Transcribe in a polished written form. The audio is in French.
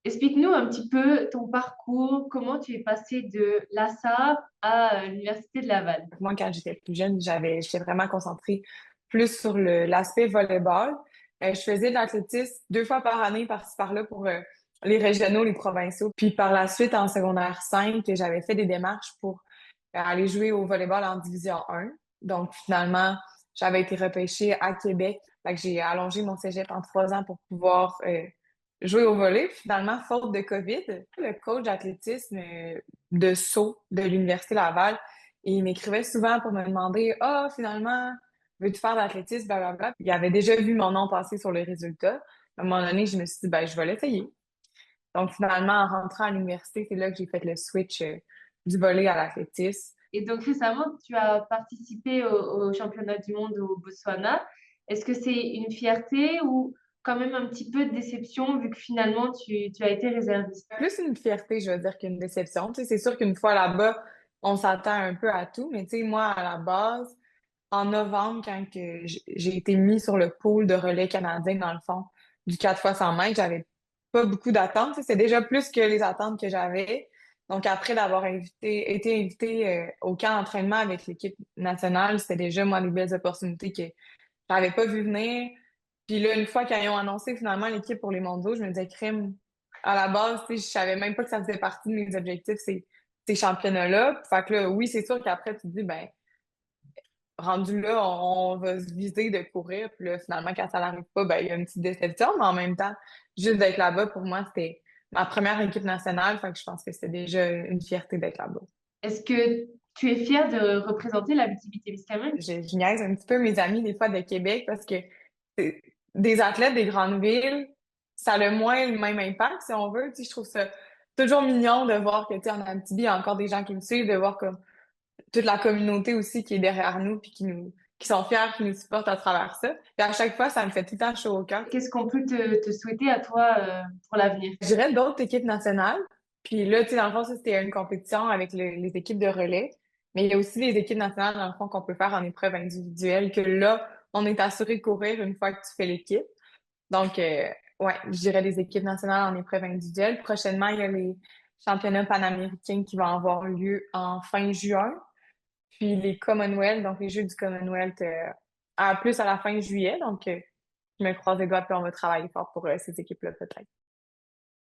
Explique-nous un petit peu ton parcours, comment tu es passé de l'ASSA à l'Université de Laval. Moi, quand j'étais plus jeune, j'étais vraiment concentrée plus sur l'aspect volleyball. Je faisais de l'athlétisme 2 fois par année, par-ci par-là, pour les régionaux, les provinciaux. Puis par la suite, en secondaire 5, j'avais fait des démarches pour aller jouer au volleyball en division 1. Donc finalement, j'avais été repêchée à Québec. Fait que j'ai allongé mon cégep en 3 ans pour pouvoir jouer au volley. Finalement, faute de COVID, le coach d'athlétisme de saut de l'Université Laval, il m'écrivait souvent pour me demander, ah, finalement, veux-tu faire de l'athlétisme, blablabla. Puis il avait déjà vu mon nom passer sur les résultats. À un moment donné, je me suis dit, ben, je vais l'essayer. Donc, finalement, en rentrant à l'université, c'est là que j'ai fait le switch du volley à l'athlétisme. Et donc récemment, tu as participé au championnat du monde au Botswana. Est-ce que c'est une fierté ou quand même un petit peu de déception vu que finalement tu as été réserviste? Plus une fierté, je veux dire, qu'une déception. Tu sais, c'est sûr qu'une fois là-bas, on s'attend un peu à tout, mais tu sais, moi, à la base, en novembre, quand que j'ai été mis sur le pôle de relais canadien, dans le fond, du 4 fois 100 mètres, j'avais pas beaucoup d'attentes. C'est déjà plus que les attentes que j'avais. Donc, après d'avoir été invité au camp d'entraînement avec l'équipe nationale, c'était déjà, moi, des belles opportunités que j'avais pas vu venir. Puis là, une fois qu'ils ont annoncé finalement l'équipe pour les mondiaux, je me disais, crime, à la base, tu sais, je savais même pas que ça faisait partie de mes objectifs, ces championnats-là. Fait que là, oui, c'est sûr qu'après, tu te dis, ben, rendu là, on va se viser de courir. Puis là, finalement, quand ça n'arrive pas, ben, il y a une petite déception, mais en même temps, juste d'être là-bas, pour moi, c'était ma première équipe nationale. Fait que je pense que c'était déjà une fierté d'être là-bas. Est-ce que tu es fière de représenter la BTB-Témiscamingue? Je niaise un petit peu mes amis, des fois, de Québec, parce que c'est- des athlètes des grandes villes, ça a le moins le même impact, si on veut. Tu sais, je trouve ça toujours mignon de voir que, tu sais, en Abitibi, il y a encore des gens qui me suivent, de voir comme toute la communauté aussi qui est derrière nous puis qui sont fiers, qui nous supportent à travers ça. Puis à chaque fois, ça me fait tout le temps chaud au cœur. Qu'est-ce qu'on peut te souhaiter à toi pour l'avenir? Je dirais d'autres équipes nationales. Puis là, tu sais, dans le fond, ça, c'était une compétition avec les équipes de relais. Mais il y a aussi les équipes nationales, dans le fond, qu'on peut faire en épreuve individuelle, que là, on est assuré de courir une fois que tu fais l'équipe. Donc, ouais, je dirais les équipes nationales en épreuve individuelle. Prochainement, il y a les championnats panaméricains qui vont avoir lieu en fin juin. Puis les Commonwealth, donc les Jeux du Commonwealth, à plus à la fin juillet. Donc, je me croise les doigts, puis on va travailler fort pour ces équipes-là, peut-être.